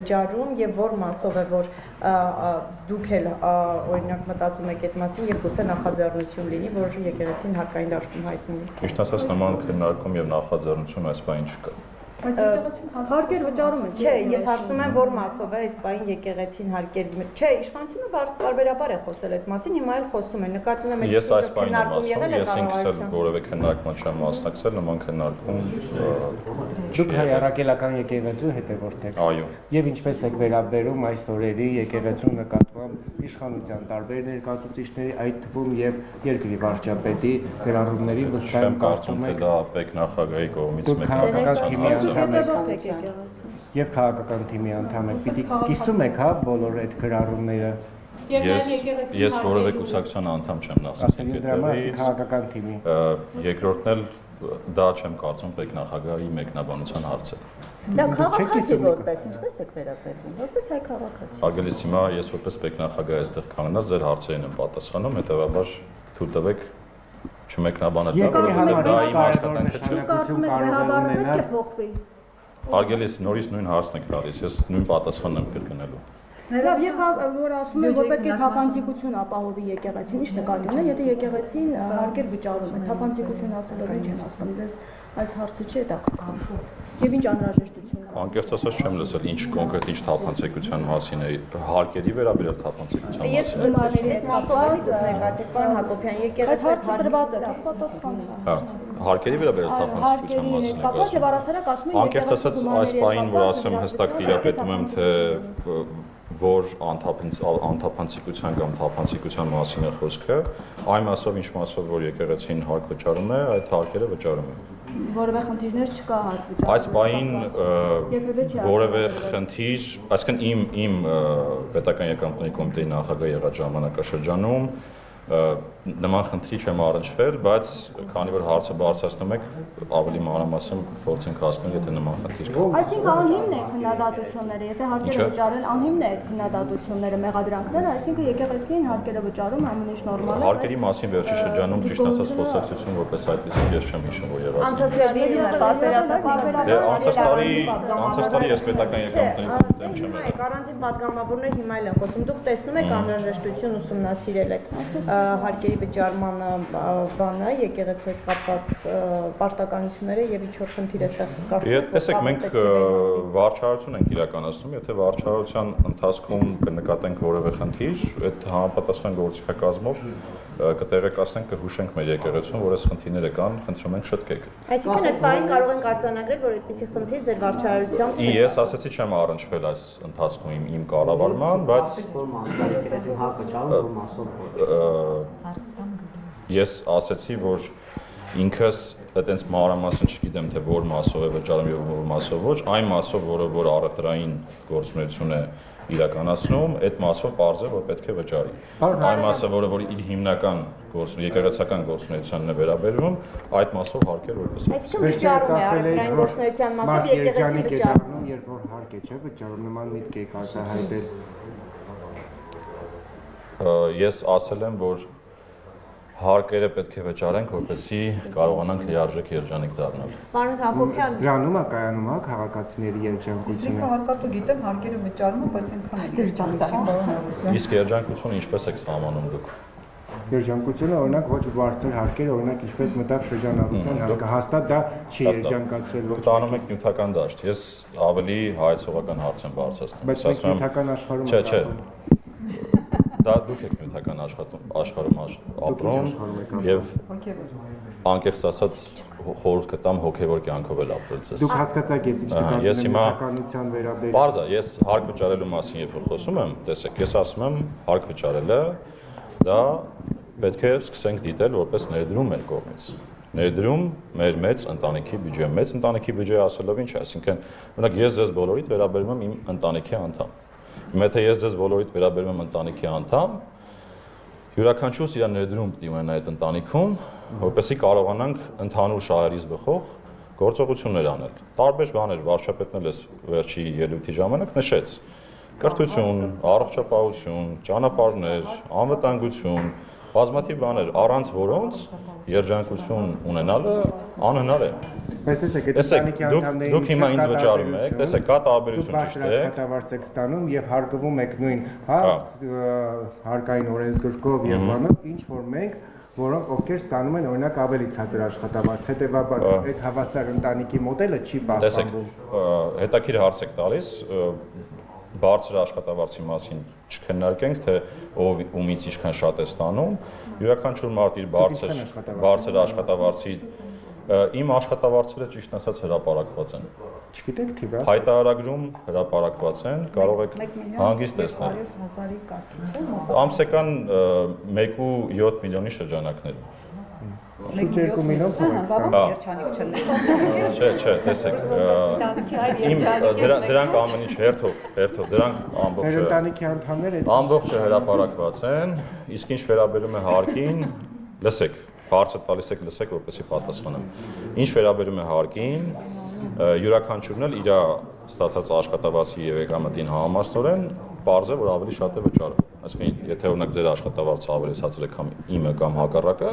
Ջարում եւ որ մասով է որ դուք էլ օրինակ մտածում եք այդ մասին եւ գուցե նախաձեռնություն լինի որ եկեղեցին հարկային դաշտում հայտնվի։ Ճիշտ ասած նման քննարկում եւ նախաձեռնություն այս բանը չկա։ Հարկեր վճարում է։ Չէ, ես հարցնում եմ որ մասով է այս բային եկեղեցին հարկեր։ Չէ, իշխանությունը բարբերաբար է խոսել այդ մասին, հիմա էլ խոսում է։ Նկատում եմ ես այս բանը ասում, ես ինքս էլ որևէ քննարկման չեմ մասնակցել, նման քննարկում Դուք հայրաքելական եկեղեցու հետևորդ եք։ Այո։ Եվ ինչպես եք վերաբերում այս օրերի եկեղեցու նկատմամբ իշխանության տարբեր ներկայացուցիչների, այդ թվում եւ երկրի վարչապետի գրառումների վստահ կարծում եք դա պետք նախագահի կողմից Եվ քաղաքական թիմի անդամ եք, պիտի կիսում եք, հա, բոլոր այդ գրառումները։ Ես որևէ կուսակցության անդամ չեմ նախսենյակի քաղաքական թիմի։ Երկրորդն էլ դա չեմ կարծում պետք նախագահի մեկնաբանության հարց է։ Դա քաղաքացի որպես ինչպես եք վերաբերվում, որպես հայ քաղաքացի։ Արգելից հիմա ես որպես պետք նախագահ այստեղ կանգնած ձեր հարցերին եմ պատասխանում, հետեւաբար թույլ տվեք չմեկնաբանել դա, որովհետեւ դա իմ աշխատանքը չէ։ Արգելից նորից նույն հարցն եք տալիս, ես նույն պատասխանն եմ կրկնելու։ Ներավ եւ որ ասում են որ պետք է թափանցիկություն ապահովի եկեղեցին, ի՞նչ նկատի ունի, եթե եկեղեցին հարկեր վճարում է, թափանցիկություն ասելով ինչ են ասում, դες այս հարցը չի հետաքրքրում։ Եվ ինչ անհրաժեշտություն կա։ Անկեղծ ասած չեմ լսել ինչ կոնկրետ ինչ թափանցիկության մասին է, հարկերի վերաբերյալ թափանցիկության մասին։ Ես իմացի հետ կապված եկացեք պարոն Հակոբյան, եկեղեցի հարցը տրված է, պատասխանը։ Հա, հարկերի վերաբերյալ թափանցիկության մասին է կապված եւ առասարակ ասում են անկեղծ ասած այս պահին որ ասեմ հստակ տիրապետում եմ թե որ անթափանցիկության կամ թափանցիկության մասին է խոսքը, այն մասով ինչ մասով որ եկեղեցին հարկ վճարում է, այդ հարկերը վճարում է։ Որևէ խնդիրներ չկա հարկ վճարում։ Այս պահին որևէ խնդիր, այսինքն իմ պետական եկամուտների կոմիտեի նախագահ եղած ժամանակաշրջանում նման խնդրի չեմ առնչվել, բայց քանի որ հարցը բարձրացնում եք, ավելի մանրամասն փորձենք հասնել, եթե նման խնդիր կա։ Այսինքն անհիմն է քննադատությունները, եթե հարկերը վճարել, անհիմն է քննադատությունները, մեղադրանքները, այսինքն եկեղեցին հարկերը վճարում, ամեն ինչ նորմալ է։ Հարկերի մասին վերջի շրջանում ճիշտ ասած խոսակցություն որպես այդպեսին ես չեմ հիշում, որ եղած անցած տարի ես պետական եկամուտների կոմիտեում չեմ եղել։ Առանձին պատգամավորներ հիմա էլ են խոսում, դուք տեսնում եք անհրաժեշտություն ուսումնասիրել եք հարկերի վճարման բանը, եկեղեցու հետ կապված պարտականությունները եւ ինչ որ խնդիր է ստեղ կարծում։ Տեսեք, մենք վարչարություն ենք իրականացնում, եթե վարչարության ընթացքում կնկատենք որևէ խնդիր, այդ համապատասխան գործիքակազմով կտեղեկացնենք, կհուշենք մեր եկեղեցուն, որ այս խնդիրները կան, խնդրում ենք շտկեք։ Այսինքն այս բանի կարող ենք արձանագրել, որ այդպիսի խնդիր ձեր վարչարությամբ չի։ Ես ասացի չեմ առնչվել այս ընթացքում իմ կառավարման, բայց եկեղեցին հակ վճարում մասով Ես ասացի, որ ինքս այտենց մանրամասն չգիտեմ, թե որ մասով է վճարում եւ որ մասով ոչ, այն մասով, որ առևտրային գործունեություն է իրականացնում, այդ մասով պարզ է, որ պետք է վճարի։ Այն մասը, որ իր հիմնական եկեղեցական գործունեությանն է վերաբերվում, այդ մասով հարկեր որպես այսինքն վճարում է առևտրային գործունեության մասով եկեղեցի վճարում, երբ որ հարկ է, չէ, վճարում նման միտք եք արտահայտել։ Ես ասել եմ, որ հարկերը պետք է վճարենք, որպեսզի կարողանանք լիարժեք երջանիկ դառնալ։ Պարոն Հակոբյան, դրանում է կայանում է քաղաքացիների երջանկությունը։ Հարկատու գիտեմ հարկերը վճարում է, բայց այնքան է։ Իսկ երջանկությունը ինչպես եք սահմանում դուք։ Երջանկությունը օրինակ ոչ բարձր հարկեր, օրինակ ինչպես մտավ շրջանառության հարկը, հաստատ դա չի երջանկացրել ոչ։ Տանում եք նյութական դաշտ։ Ես ավելի հայեցողական հարց եմ բարձրացնում։ Բայց նյութական աշխարհում Չէ։ Դա դուք եք նյութական աշխարհում ապրում եւ անկեղծ ասած խորհուրդ կտամ հոգեվոր կյանքով էլ ապրել ձեզ։ Դուք հասկացաք ես ինչ նյութականության վերաբերյալ։ Պարզ է, ես հարկ վճարելու մասին երբ որ խոսում եմ, տեսեք, ես ասում եմ հարկ վճարելը դա պետք է սկսենք դիտել որպես ներդրում մեր կողմից։ Ներդրում մեր մեծ ընտանիքի բյուջե, մեծ ընտանիքի բյուջե ասելով ինչ է, այսինքն օրինակ ես ձեզ բոլորիդ վերաբերում եմ իմ ընտանիքի անդամ։ Եթե ես ձեզ բոլորիդ վերաբերում եմ ընտանիքի անդամ, յուրաքանչյուրս իր ներդրում պիտի ունենա այդ ընտանիքում, որպեսզի կարողանանք ընդհանուր շահերից բխող գործողություններ անել։ Տարբեր բաներ վարչապետն էլ վերջի ելույթի ժամանակ նշեց. կրթություն, առողջապահություն, ճանապարհներ, անվտանգություն, բազմաթիվ բաներ, առանց որոնց երջանկություն ունենալը անհնար է։ Բայց տեսեք, Տեսեք, դուք հիմա ինձ վճարում եք, տեսեք, կա տարբերություն ճիշտ է։ Աշխատավարձ եք ստանում եւ հարգվում եք նույն, հարկային օրենսգրքով եւ բանով, ինչ որ մենք որոնք ովքեր ստանում են օրինակ ավելի ցածր աշխատավարձ, հետեւաբար այդ հավասար ընտանիքի մոդելը չի պահպանվում։ Տեսեք, հետաքրքիր հարց եք տալիս, բարձր աշխատավարձի մասին չքննարկենք, թե ով ումից ինչքան շատ է ստանում, յուրաքանչյուր մարդ իր բարձր աշխատավարձի իմ աշխատավարձերը ճիշտ ասած հրապարակված են։ Չգիտեք թիվը։ Հայտարարագրում հրապարակված են, կարող եք հանգիստ տեսնել։ Ամսական 1.7 միլիոնի շրջանակներում։ Շուրջ 2 միլիոն փոխանցում։ Չէ, տեսեք։ Դրանք ամեն ինչ հերթով, դրանք ընտանիքի անդամները ամբողջը հրապարակված են, իսկ ինչ վերաբերում է հարկին, լսեք, հարցը տալիս եք, լսեք, որպեսզի պատասխանեմ։ Ինչ վերաբերում է հարկին, յուրաքանչյուրն էլ իր ստացած աշխատավարձի եւ եկամտին համեմատորեն պարզ է, որ ավելի շատ է վճարում։ Այսինքն, եթե օրինակ ձեր աշխատավարձը ավելի ցածր է, քան իմը կամ հակառակը,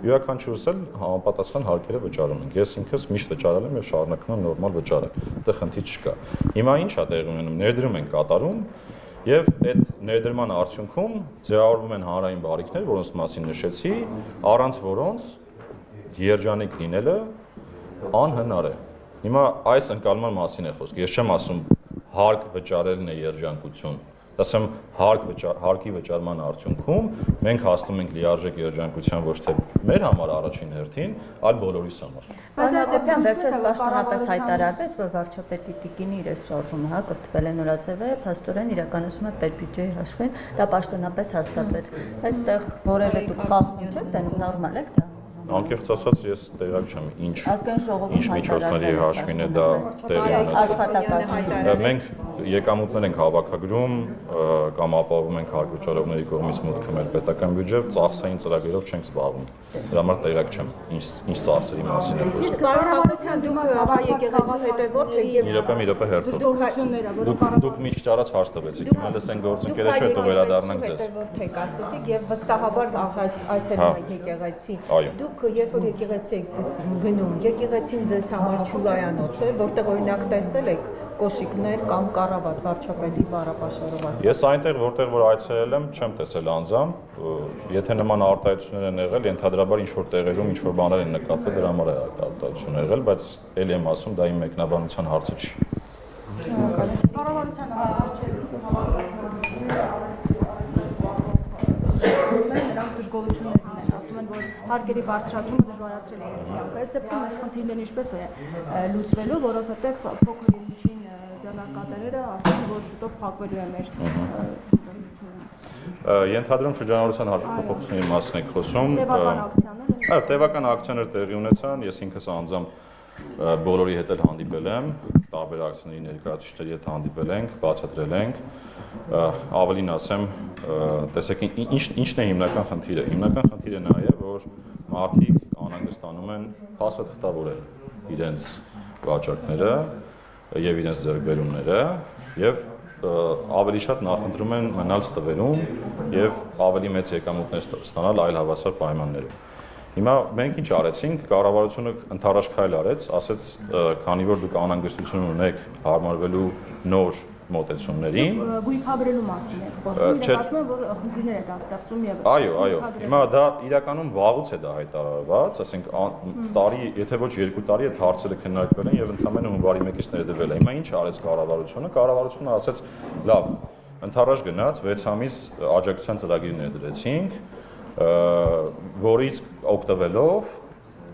յուրաքանչյուրս էլ համապատասխան հարկերը վճարում ենք։ Ես ինքս միշտ վճարել եմ եւ շարունակում եմ նորմալ վճարել։ Դա խնդիր չկա։ Հիմա ինչ է տեղի ունենում, ներդրում ենք կատարում եւ այդ ներդրման արդյունքում ձևավորվում են հանրային բարիքներ, որոնց մասին նշեցի, առանց որոնց երջանիկ լինելը անհնար է։ Հիմա այս ընկալման մասին է խոսքը։ Ես չեմ ասում հարկ վճարելն է երջանկություն։ Ասեմ հարկի վճարման արդյունքում մենք հասնում ենք լիարժեք երջանկության ոչ թե մեր համար առաջին հերթին, այլ բոլորիս համար։ Բանադեպյան վերջերս պաշտոնապես հայտարարվեց, որ վարչապետի տիկինի իր շարժումը կրթվել է նորաձև է, փաստորեն իրականացում է պետբյուջեի հաշվին, դա պաշտոնապես հաստատվեց։ Այստեղ որևէ դուք խախտում չեք տենում, նորմալ եք դա։ Անկեղծ ասած ես տեղյակ չեմ ինչ միջոցների հաշվին է դա տեղի ունեցել։ Մենք եկամուտներ ենք հավաքագրում կամ ապահովում ենք հարկվճարողների կողմից մուտքը մեր պետական բյուջե, ծախսային ծրագրերով չենք զբաղվում։ Դրա համար տեղյակ չեմ ինչ ծախսերի մասին է խոսքը։ Կառավարության դուք հավա եկեղեցու հետևորդ եք եւ մի րոպե հերթով։ Դուք մի քիչ առաջ հարց տվեցիք, հիմա լսենք գործընկերը չէ, հետո վերադառնանք ձեզ։ Հետևորդ եք ասացիք եւ վստահաբար այցելում եք եկեղեցի։ Դուք երբ որ եկեղեցի եք գնում, եկեղեցին ձեզ համար չուլայանոց է, որտեղ օրինակ տեսել եք կոշիկներ կամ կառավար վարչապետի բառապաշարով ասած։ Ես այնտեղ որտեղ որ այցելել եմ, չեմ տեսել անձամբ, եթե նման արտահայտություններ են եղել, ենթադրաբար ինչ որ տեղերում ինչ որ բաներ են նկատվել, դրա համար է արտահայտություն եղել, բայց ելի եմ ասում, դա իմ մեկնաբանության հարցը չի։ Կառավարության նրանք դժգոհություններ ունեն, ասում են, որ հարկերի բարձրացումը դժվարացրել է իրենց կյանքը։ Այս դեպքում այս խնդիրներն ինչպես է լուծվելու, որովհետև փոքր եւ միջին ձեռնարկատերերը ասում են, որ շուտով փակվելու է մեր տնտեսությունը։ Ենթադրում շրջանառության հարկի փոփոխությունների մասին եք խոսում։ Տևական ակցիաներ։ Այո, տևական ակցիաներ տեղի ունեցան, ես ինքս անձամբ բոլորի հետ էլ հանդիպել եմ, տարբեր ակցիաների ներկայացուցիչների հետ հանդիպել ենք, բացատրել ենք, ավելին ասեմ, տեսեք ինչն է հիմնական խնդիրը։ Հիմնական խնդիրը նա է, որ մարդիկ անհանգստանում են փաստաթղթավորել իրենց վաճառքները եւ իրենց ձեռքբերումները եւ ավելի շատ նախընտրում են մնալ ստվերում եւ ավելի մեծ եկամուտներ ստանալ այլ հավասար պայմաններում։ Հիմա մենք ինչ արեցինք, կառավարությունը ընդառաջ քայլ արեց, ասեց, քանի որ դուք անհանգստություն ունեք հարմարվելու նոր մոտեցումներին, գույքագրելու մասին է խոսում, դեռ ասում են, որ խնդիրներ է դա ստեղծում եւ Այո, հիմա դա իրականում վաղուց է դա հայտարարված, ասենք տարի, եթե ոչ 2 տարի այդ հարցերը քննարկվել են եւ ընդամենը հունվարի 1-ից ներդրվել է։ Հիմա ինչ արեց կառավարությունը։ Կառավարությունը ասեց, լավ, ընդառաջ գնաց 6 ամիս աջակցության ծրագիր ներդրեցինք, որից օգտվելով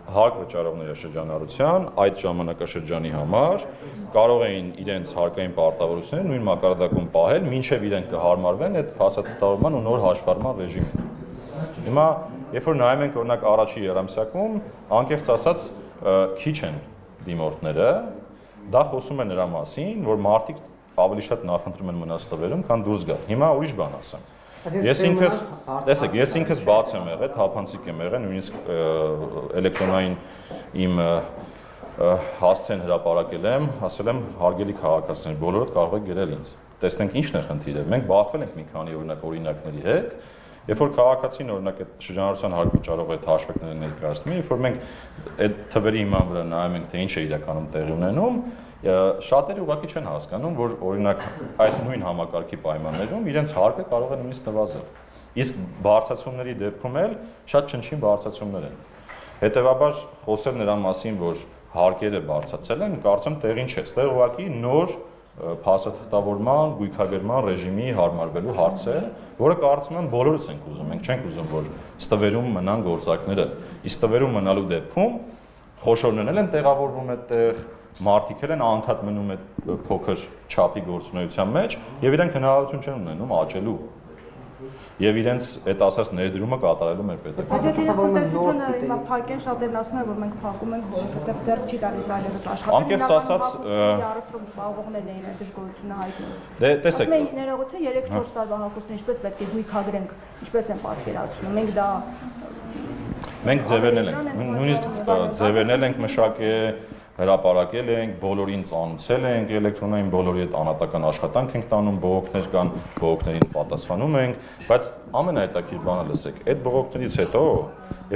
հարկ վճարողների շրջանառության այդ ժամանակաշրջանի համար կարող էին իրենց հարկային պարտավորությունները նույն մակարդակում պահել, մինչև իրենք կհարմարվեն այդ փաստաթղթավորման ու նոր հաշվառման ռեժիմին։ Հիմա, երբ որ նայում ենք օրինակ առաջի երամսյակում, անկեղծ ասած քիչ են դիմորդները, դա խոսում է նրա մասին, որ մարդիկ ավելի շատ նախընտրում են մնալ ստվերում, քան դուրս գալ։ Հիմա ուրիշ բան ասեմ։ Ես ինքս բաց եմ եղել, թափանցիկ եմ եղել, նույնիսկ էլեկտրոնային իմ հասցեն հրապարակել եմ, ասել եմ հարգելի քաղաքացիներ, բոլորդ կարող եք գրել ինձ։ Տեսնենք ինչն է խնդիրը։ Մենք բախվել ենք մի քանի օրինակների հետ Երբ որ քաղաքացին օրինակ այդ շրջանառության հարկվճարող այդ հաշվեկները ներկայացնում, երբ որ մենք այդ թվերի հիման վրա նայում ենք, թե ինչ է իրականում տեղի ունենում, շատերը ուղղակի չեն հասկանում, որ օրինակ այս նույն համակարգի պայմաններում իրենց հարկը կարող է նույնիսկ նվազել։ Իսկ բարձրացումների դեպքում էլ շատ չնչին բարձրացումներ են։ Հետևաբար խոսել նրան մասին, որ հարկերը բարձրացել են, կարծեմ տեղին չէ։ Ստեղ ուղղակի նոր փաստաթղթավորման, գույքագրման ռեժիմի հարմարվելու հարց է, որը կարծում եմ բոլորս ենք ուզում, մենք չենք ուզում, որ ստվերում մնան գործակները։ Իսկ ստվերում մնալու դեպքում խոշորներն են տեղավորվում այդտեղ, մարդիկ են անդադ մնում այդ փոքր չափի գործունեության մեջ եւ իրենք հնարավորություն չեն ունենում աճելու եւ իրենց այդ ասած ներդրումը կատարելու մեր պետական։ Բայց եթե ես տնտեսությունը հիմա փակեն, շատերն ասում են, որ մենք փակում ենք, որովհետեւ ձեռք չի տալիս այլևս աշխատել։ Անկեղծ ասած, առողջով զբաղվողներն էին այդ դժգոհությունը հայտնում։ Դե տեսեք, մենք ներողություն 3-4 տարվա հակոստն ինչպես պետք է գույքագրենք, ինչպես են պատկերացնում։ Մենք դա ձևերնել ենք, նույնիսկ ձևերնել ենք մշակել, հրապարակել ենք, բոլորին ծանուցել ենք էլեկտրոնային, բոլորի հետ անհատական աշխատանք ենք տանում, բողոքներ կան, բողոքներին պատասխանում ենք, բայց ամենահետաքրքիր բանը լսեք, այդ բողոքներից հետո,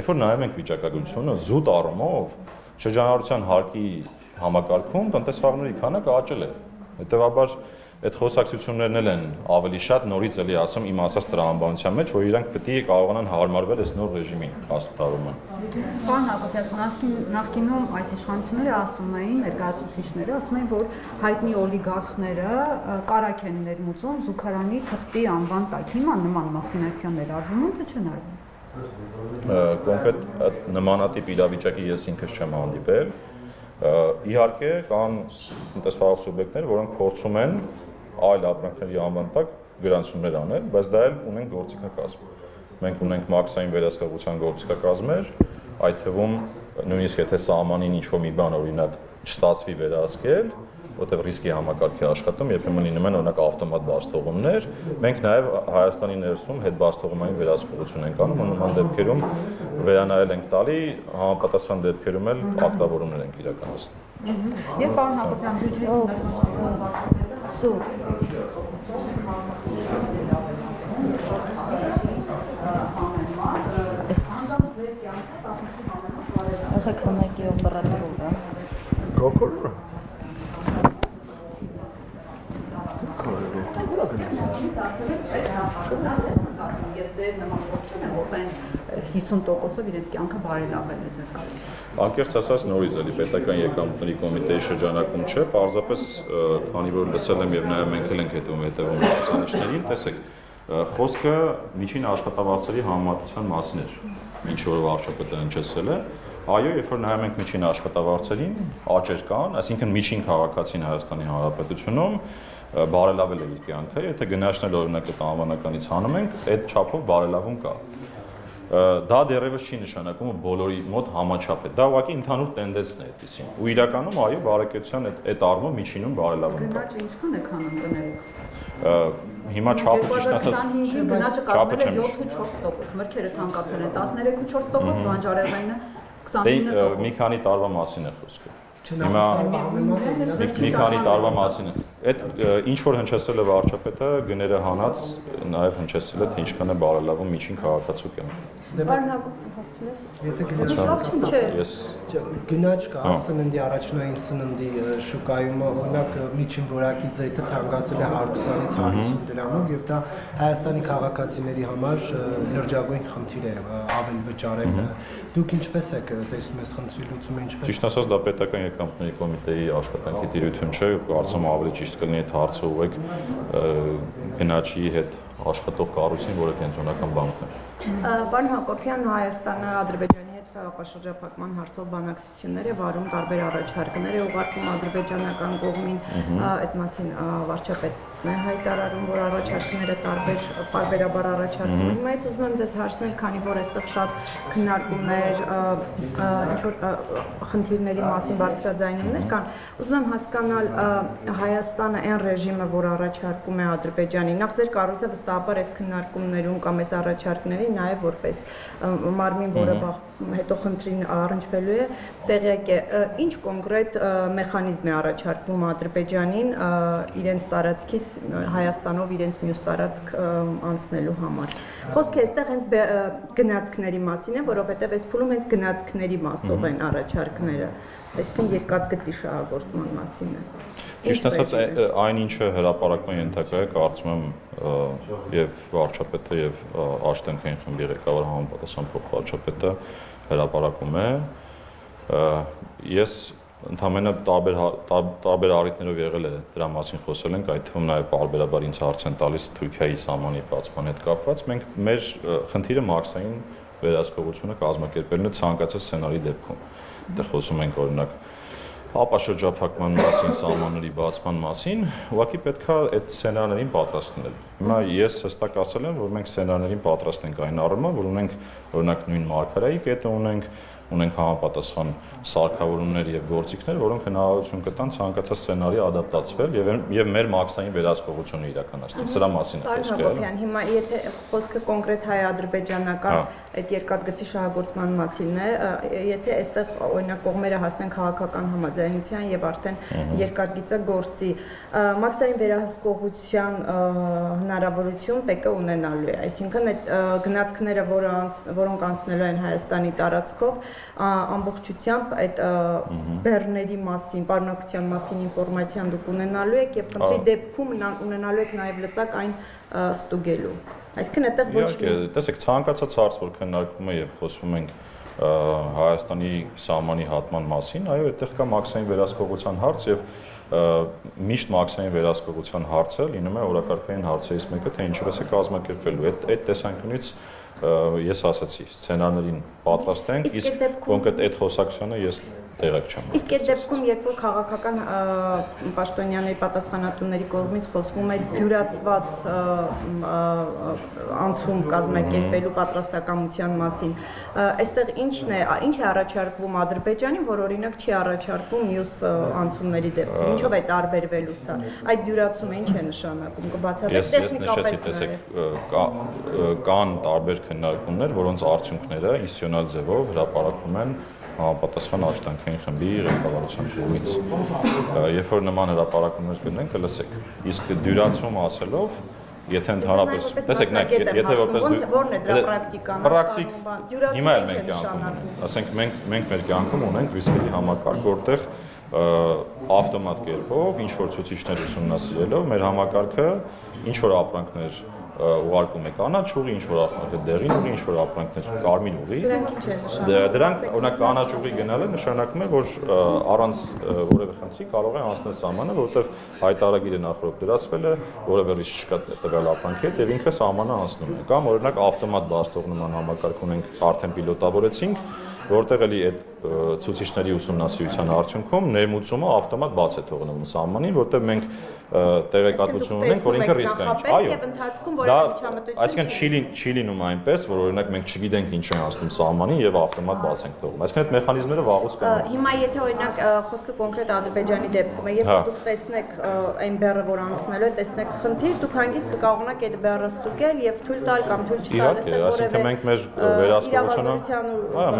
երբ որ նայում ենք վիճակագրությունը, զուտ առումով շրջանառության հարկի համակարգում տնտեսվարների քանակը աճել է։ Հետևաբար այդ խոսակցություններն էլ են ավելի շատ նորից էլի ասում իմ ասած տրամաբանության մեջ, որ իրանք պետք է կարողանան հարմարվել այս նոր ռեժիմին հաստատարումը։ Պարոն Հակոբյան, նախկինում այս իշխանությունները ասում էին, ներկայացուցիչները ասում էին, որ հայտնի օլիգարխները կարակ են ներմուծում զուգարանի թղթի անվան տակ։ Հիմա նման մախինացիաներ արվում են, թե չեն արվում։ Կոնկրետ նմանատիպ իրավիճակի ես ինքս չեմ հանդիպել։ Իհարկե կան տնտեսվարող սուբյեկտներ, որոնք փորձում են այլ ապրանքների անվան տակ գրանցումներ անել, բայց դա էլ ունենք գործիքակազմ։ Մենք ունենք մաքսային վերահսկողության գործիքակազմեր, այդ թվում նույնիսկ եթե սահմանին ինչ-որ մի բան օրինակ չստացվի վերահսկել, որտեղ ռիսկի համակարգի աշխատում երբեմն լինում են օրինակ ավտոմատ բացթողումներ, մենք նաև Հայաստանի ներսում հետբացթողումային վերահսկողություն ենք անում, նման դեպքերում վերանայել ենք տալի, համապատասխան դեպքերում էլ ակտավորումներ ենք իրականացնում։ Եվ պարոն Հակոբյան, Ախեք համակի օպերատորը։ Կոկորը։ Եվ ձեր նման գործում են, որտեղ 50%-ով իրենց կյանքը բարելավել է ձեր կարգին։ Անկեղծ ասած նորից էլի պետական եկամուտների կոմիտեի շրջանակում չէ, պարզապես քանի որ լսել եմ եւ նաեւ մենք էլ ենք հետևում ցուցանիշներին, տեսեք, խոսքը միջին աշխատավարձերի համեմատության մասին էր, ինչ որ վարչապետը հնչեցրել է։ Այո, երբ որ նայում ենք միջին աշխատավարձերին, աճեր կան, այսինքն միջին քաղաքացին Հայաստանի Հանրապետությունում բարելավել է իր կյանքը, եթե գնաշներ օրինակ այդ անվանականից հանում ենք, այդ չափով բարելավում կա։ Դա դեռևս չի նշանակում որ բոլորի մոտ համաչափ է։ Դա ուղղակի ընդհանուր տենդենսն է այդպեսին։ Ու իրականում այո, բարեկեցության այդ առումով միջինում բարելավում կա։ Գնաճը ինչքան է քանում կներեք։ Հիմա չափը ճիշտ ասած 2025-ին գնաճը կազմել է 7.4%, մրգերը թանկացել են 13.4%, բանջարեղենը 29%։ Մի քանի տարվա մասին է խոսքը։ Հիմա մի քանի տարվա մասին է։ Այդ ինչ որ հնչեցրել է վարչապետը, գները հանած նաև հնչեցրել է թե ինչքան է բարելավում միջին քաղաքացու կյանքը։ Եթե գնաճ կա սննդի առաջնային սննդի շուկայում օրինակ միջին որակի ձեթը թանկացել է 120-ից 150 դրամով եւ դա Հայաստանի քաղաքացիների համար լրջագույն խնդիր է ավել վճարել։ Դուք ինչպես եք տեսնում այս խնդրի լուծումը ինչպես։ Ճիշտ ասած դա պետական եկամուտների կոմիտեի աշխատանքի տիրություն չէ, կարծում ավելի ճիշտ կլինի այդ հարցը ուղղեք գնաճի հետ աշխատող կառույցին, որը կենտրոնական բանկն է։ Պարոն Հակոբյան, Հայաստանը Ադրբեջանի հետ ապաշրջափակման հարցով բանակցություններ է վարում, տարբեր առաջարկներ է ուղարկում ադրբեջանական կողմին, այդ մասին վարչապետն է հայտարարում, որ առաջարկները տարբերաբար առաջարկում են։ Հիմա ես ուզում եմ ձեզ հարցնել, քանի որ այստեղ շատ քննարկումներ, ինչ-որ խնդիրների մասին բարձրաձայնումներ կան, ուզում եմ հասկանալ Հայաստանը այն ռեժիմը, որ առաջարկում է Ադրբեջանի, նախ ձեր կառույցը վստահաբար այս քննարկումներում կամ այս առաջարկների նաև որպես մարմին, որը հետո խնդրին առնչվելու է, տեղյակ է, ինչ կոնկրետ մեխանիզմ է առաջարկվում Ադրբեջանին իրենց տարածքից Հայաստանով իրենց մյուս տարածք անցնելու համար։ Խոսքը այստեղ հենց գնացքների մասին է, որովհետև այս փուլում հենց գնացքների մասով են առաջարկները, այսինքն երկաթգծի շահագործման մասին է։ Ճիշտ ասած, այն ինչը հրապարակման ենթակա է, կարծում եմ եւ վարչապետը եւ Աշտանքային խմբի ղեկավար համապատասխան փոխվարչապետը հրապարակում է։ Ես ընդհանրապես տարբեր առիթներով եղել է դրա մասին խոսել ենք, այդ թվում նաեւ բարբերաբար ինձ հարց են տալիս Թուրքիայի սահմանի բացման հետ կապված։ Մենք մեր խնդիրը մաքսային վերահսկողությունը կազմակերպելն է ցանկացած սցենարի դեպքում։ Այդտեղ խոսում ենք օրինակ ապաշրջափակման մասին, սահմանների բացման մասին, ուղղակի պետքա այդ սցենարներին պատրաստ լինել։ Հիմա ես հստակ ասել եմ, որ մենք սցենարներին պատրաստ ենք այն առումով, որ ունենք օրինակ նույն մարգարեի կետը ունենք համապատասխան սարքավորումներ եւ գործիքներ, որոնք հնարավորություն կտան ցանկացած սցենարի ադապտացվել եւ մեր մաքսային վերահսկողությունը իրականացնել։ Սրա մասին է խոսքը։ Հիմա եթե խոսքը կոնկրետ հայ-ադրբեջանական այդ երկաթգծի շահագործման մասինն է, եթե այստեղ օրինակ կողմերը հասնեն քաղաքական համաձայնության եւ արդեն երկաթգիծը գործի, մաքսային վերահսկողության հնարավորություն ՊԿ ունենալու է, այսինքն այդ գնացքները, որոնք անցնելու են Հայաստանի տարածքով, ամբողջությամբ այդ բեռների մասին, պարունակության մասին ինֆորմացիան դուք ունենալու եք եւ խնդրի դեպքում ունենալու եք նաեւ լծակ այն ստուգելու։ Այսինքն այդտեղ ոչ մի տեսեք, ցանկացած հարց, որ քննարկվում է եւ խոսվում ենք Հայաստանի սահմանի հատման մասին, այո, այդտեղ կա մաքսային վերահսկողության հարց եւ միշտ մաքսային վերահսկողության հարցը լինում է օրակարգային հարցերից մեկը, թե ինչպես է կազմակերպվելու։ Այդ տեսանկյունից ես ասացի, սցենարներին պատրաստ ենք, իսկ կոնկրետ այդ խոսակցությունը ես տեղակ չեմ։ Իսկ այդ դեպքում, երբ որ քաղաքական պաշտոնյաների պատասխանատուների կողմից խոսվում է դյուրացված անցում կազմակերպելու պատրաստակամության մասին, այստեղ ինչ է առաջարկվում Ադրբեջանին, որ օրինակ չի առաջարկվում մյուս անցումների դեպքում։ Ինչով է տարբերվելու սա։ Այդ դյուրացումը ինչ է նշանակում, կբացատրեք տեխնիկապես։ Կան տարբեր քննարկումներ, որոնց արդյունքները ինստիտուցիոնալ ձևով հրապարակվում են համապատասխան Աշտանքային խմբի ղեկավարության կողմից։ Երբ որ նման հրապարակումներ կլինեն, կլսեք։ Իսկ դյուրացում ասելով, եթե ընդհանրապես, տեսեք, եթե որպես որն է դրա պրակտիկան։ Հիմա էլ մենք կյանքում ունենք, ասենք մենք մեր կյանքում ունենք ռիսկերի համակարգ, որտեղ ավտոմատ կերպով ինչ որ ցուցիչներ ուսումնասիրելով մեր համակարգը ինչ որ ապրանքներ ուղարկում է կանաչ ուղի, ինչ որ ապրանքներ դեղին ուղի, ինչ որ ապրանքներ կարմիր ուղի։ Դրանք օրինակ կանաչ ուղի գնալը նշանակում է, որ առանց որևէ խնդրի կարող է անցնել սահմանը, որովհետև հայտարարագիրը նախորդ դրացվել է, որևէ ռիսկ չկա տվյալ ապրանքի հետ եւ ինքը սահմանը անցնում է։ Կամ օրինակ ավտոմատ բացթողնման համակարգ ունենք, արդեն պիլոտավորեցինք, որտեղ էլի այդ ցուցիչների ուսումնասիրության արդյունքում ներմուծումը ավտոմատ բաց է թողնվում սահմանին, որտեղ մենք տեղեկատվություն ունենք, որ ինքը ռիսկային չէ։ Այո։ Այսինքն չի լինում այնպես, որ օրինակ մենք չգիտենք ինչ է անցնում սահմանին եւ ավտոմատ բաց ենք թողնում։ Այսինքն այդ մեխանիզմները վաղուց կան։ Հիմա եթե օրինակ խոսքը կոնկրետ Ադրբեջանի դեպքում է, երբ դուք տեսնեք այն բեռը, որ անցնելու է, տեսնեք խնդիր, դուք հանգիստ կկարողանաք այդ բեռը ստուգել եւ թույլ տալ կամ թույլ չտալ։ Այսինքն մենք մեր վերահսկողությունը,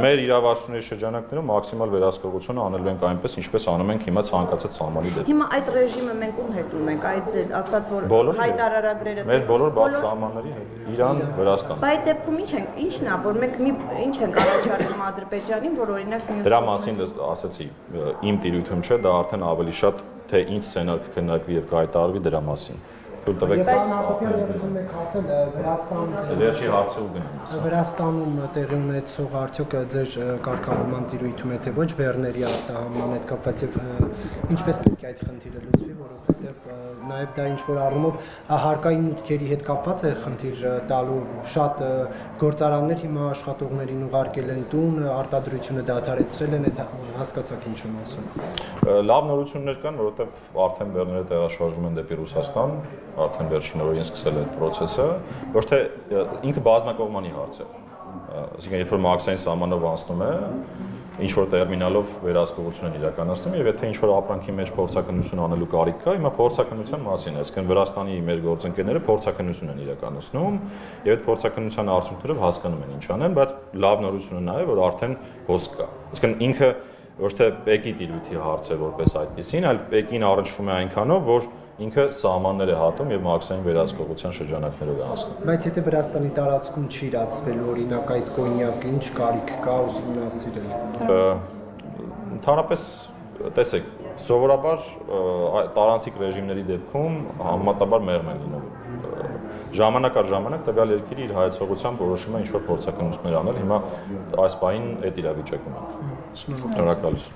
մեր իրավասությունների շրջանակներում մաքսիմալ վերահսկողությունը անելու ենք այնպես, ինչպես անում ենք հիմա ցանկացած սահմանի դեպքում։ Հիմա այդ ռեժիմը մենք ում հետ ունենք, այդ ասած որ հայտարարագրերը մեր բոլոր բաց սահմանների հետ, Իրան, Վրաստան։ Բայց այդ դեպքում ինչն է, որ մենք ինչ ենք առաջարկում Ադրբեջանին, որ օրինակ մյուս դրա մասին ասացի, իմ տիրույթում չէ, դա արդեն ավելի շատ թե ինչ սցենար կքննարկվի եւ կհայտարարվի դրա մասին։ Թույլ տվեք վերջի հարցը ու գնանք։ Վրաստանում տեղի ունեցող արդյոք ձեր կարգավորման տիրույթում է թե ոչ բեռների արտահանման հետ կապված եւ ինչպես պետք է այդ խնդիրը լուծվի, որովհետեւ նաեւ դա ինչ որ առումով հարկային մուտքերի հետ կապված է խնդիր տալու շատ գործարաններ հիմա աշխատողներին ուղարկել են տուն, արտադրությունը դադարեցրել են, այդ հասկացաք ինչ եմ ասում։ Լավ նորություններ կան, որովհետեւ արդեն բեռները տեղաշարժվում են դեպի Ռուսաստան, արդեն վերջին օրերին սկսել է այդ process-ը, ոչ թե ինքը բազմակողմանի հարց է։ Այսինքն երբ որ մաքսային սահմանով անցնում է, ինչ որ տերմինալով վերահսկողություն են իրականացնում եւ եթե ինչ որ ապրանքի մեջ փորձակնություն անելու կարիք կա, հիմա փորձակնության մասին է, այսինքն Վրաստանի մեր գործընկերները փորձակնություն են իրականացնում եւ այդ փորձակնության արդյունքներով հասկանում են ինչ անեն, բայց լավ նորությունը նա է, որ արդեն հոսք կա։ Այսինքն ինքը ոչ թե Պեկի տիրույթի հարց է որպես այդպեսին, այլ Պեկին առնչվում է այնքանով, որ ինքը սահմաններ է հատում եւ մաքսային վերահսկողության շրջանակներով է անցնում։ Բայց եթե Վրաստանի տարածքում չի իրացվել օրինակ այդ կոնյակը, ինչ կարիք կա ուսումնասիրել։ Ընդհանրապես տեսեք, սովորաբար տարանցիկ ռեժիմների դեպքում համեմատաբար մեղմ են լինում։ Ժամանակ առ ժամանակ տվյալ երկիրը իր հայեցողությամբ որոշում է ինչ որ փորձակնություններ անել։ Հիմա այս պահին այդ իրավիճակում ենք։ Շնորհակալություն։